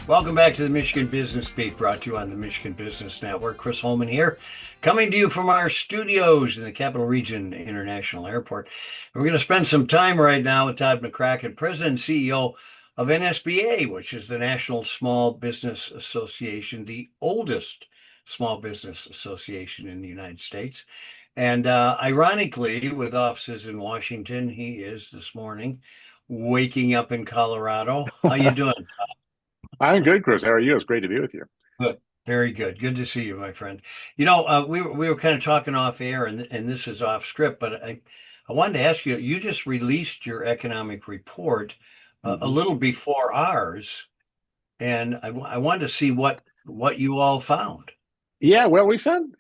Welcome back to the Michigan Business Beat, brought to you on the Michigan Business Network. Chris Holman here, coming to you from our studios in the Capital Region International Airport. And we're going to spend some time right now with Todd McCracken, President and CEO of NSBA, which is the National Small Business Association, the oldest small business association in the United States. And ironically, with offices in Washington, he is this morning waking up in Colorado. How you doing? I'm good, Chris. How are you? It's great to be with you. Good. Very good. Good to see you, my friend. We were kind of talking off air, and this is off script, but I wanted to ask you. You just released your economic report a hmm little before ours, and I wanted to see what you all found. Yeah, well, we found,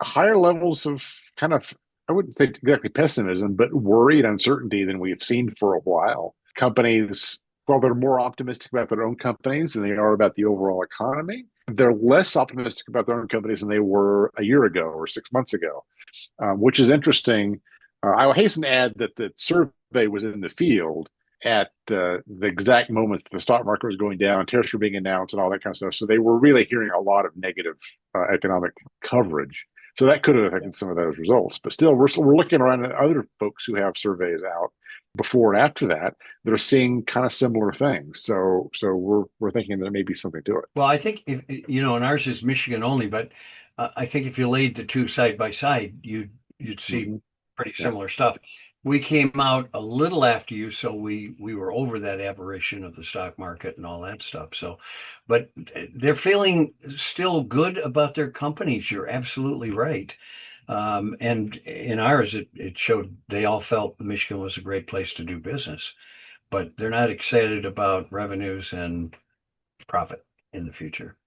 higher levels of kind of, I wouldn't say exactly pessimism, but worry and uncertainty than we've seen for a while. Companies, well, they're more optimistic about their own companies than they are about the overall economy. They're less optimistic about their own companies than they were a year ago or 6 months ago, which is interesting. I will hasten to add that the survey was in the field at the exact moment that the stock market was going down, tariffs were being announced, and all that kind of stuff. So they were really hearing a lot of negative economic coverage. So that could have affected some of those results. But still, we're looking around at other folks who have surveys out before and after that that are seeing kind of similar things. So we're thinking there may be something to it. Well, I think if and ours is Michigan only, but I think if you laid the two side by side, you'd see hmm pretty Yeah. similar stuff. We came out a little after you, so we were over that aberration of the stock market and all that stuff. So, but they're feeling still good about their companies. You're absolutely right. And in ours, it showed they all felt Michigan was a great place to do business, but they're not excited about revenues and profit in the future.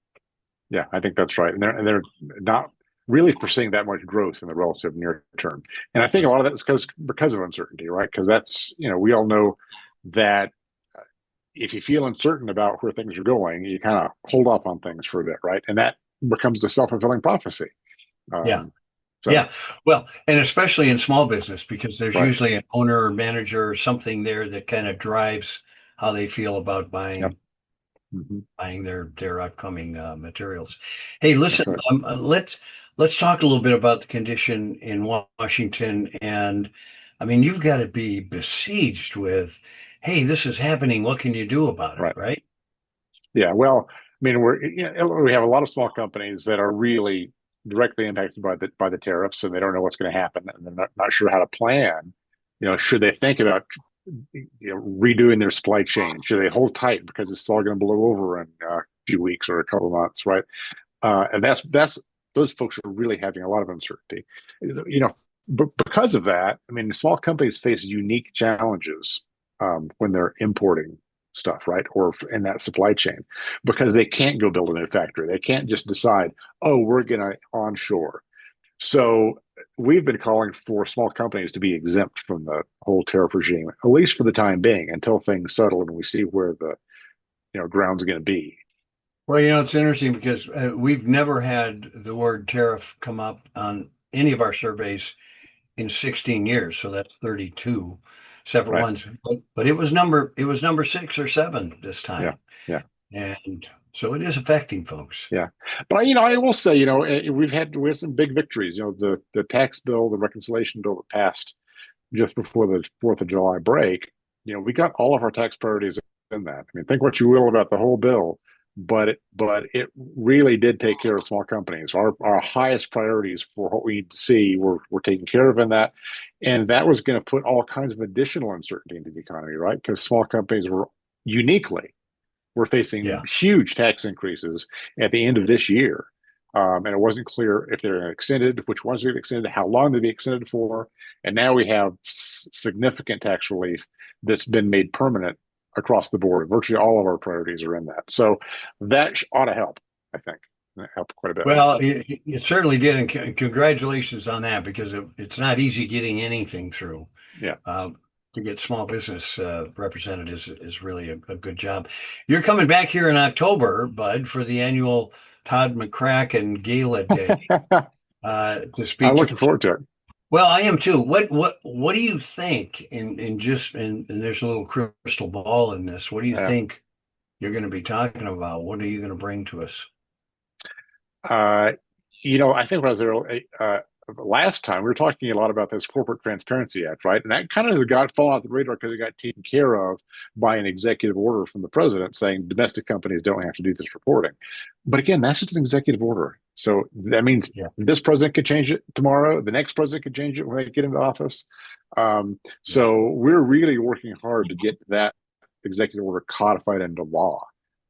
Yeah, I think that's right. And they're not really foreseeing that much growth in the relative near term. And I think a Right. lot of that is because of uncertainty, right? Because that's, we all know that if you feel uncertain about where things are going, you kind of hold off on things for a bit, right? And that becomes a self-fulfilling prophecy. Yeah. Um, so Yeah. Well, and especially in small business, because there's right. usually an owner or manager or something there that kind of drives how they feel about Yep. buying their upcoming materials. Hey, That's listen, right. let's talk a little bit about the condition in Washington. And I mean, you've got to be besieged with, hey, this is happening. What can you do about it? Right. Right? Yeah. Well, I mean, we have a lot of small companies that are really directly impacted by the tariffs, and they don't know what's going to happen, and they're not sure how to plan. Should they think about redoing their supply chain? Should they hold tight because it's all going to blow over in a few weeks or a couple of months, right? And that's those folks are really having a lot of uncertainty. But because of that, I mean, small companies face unique challenges when they're importing stuff, right? Or in that supply chain, because they can't go build a new factory. They can't just decide, oh, we're going to onshore. So we've been calling for small companies to be exempt from the whole tariff regime, at least for the time being, until things settle and we see where the ground's going to be. Well, it's interesting because we've never had the word tariff come up on any of our surveys in 16 years, so that's 32 separate Right. ones. But it was number 6 or 7 this Yeah. time. Yeah. And so it is affecting folks. Yeah, but I will say, we had some big victories. The tax bill, the reconciliation bill that passed just before the Fourth of July break. We got all of our tax priorities in that. I mean, think what you will about the whole bill, but it really did take care of small companies. Our highest priorities for what we need to see were taken care of in that, and that was going to put all kinds of additional uncertainty into the economy, right? Because small companies were uniquely we're facing Yeah. huge tax increases at the end of this year. And it wasn't clear if they're extended, which ones are extended, how long they'd be extended for. And now we have significant tax relief that's been made permanent across the board. Virtually all of our priorities are in that. So that ought to help, I think. That helped quite a bit. Well, it certainly did. And congratulations on that because it's not easy getting anything through. Yeah. Um, to get small business represented is really a good job. You're coming back here in October, Bud, for the annual Todd McCracken Gala Day to I'm speak to. looking forward to it. Well, I am too. What do you think in just and there's a little crystal ball in this. What do you Yeah. think? you're going to be talking about? What are you going to bring to us? Uh, I think when I was there last time, we were talking a lot about this Corporate Transparency Act, right? And that kind of got fallen off the radar because it got taken care of by an executive order from the president saying domestic companies don't have to do this reporting. But again, that's just an executive order. So that means this president could change it tomorrow. The next president could change it when they get into office. So we're really working hard to get that executive order codified into law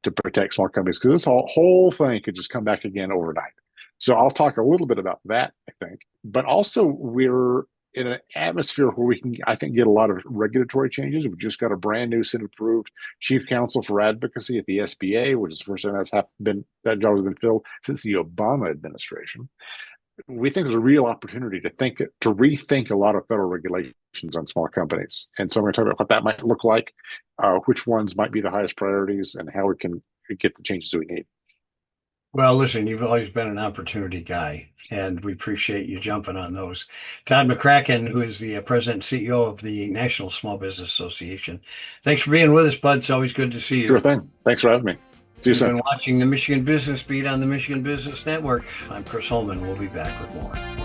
to protect small companies, because this whole thing could just come back again overnight. So I'll talk a little bit about that, I think. But also, we're in an atmosphere where we can, I think, get a lot of regulatory changes. We've just got a brand new Senate-approved chief counsel for advocacy at the SBA, which is the first time that job has been filled since the Obama administration. We think there's a real opportunity to rethink a lot of federal regulations on small companies. And so we're going to talk about what that might look like, which ones might be the highest priorities, and how we can get the changes we need. Well, listen, you've always been an opportunity guy, and we appreciate you jumping on those. Todd McCracken, who is the president and CEO of the National Small Business Association. Thanks for being with us, bud. It's always good to see you. Sure thing. Thanks for having me. See you soon. You've been watching the Michigan Business Beat on the Michigan Business Network. I'm Chris Holman. We'll be back with more.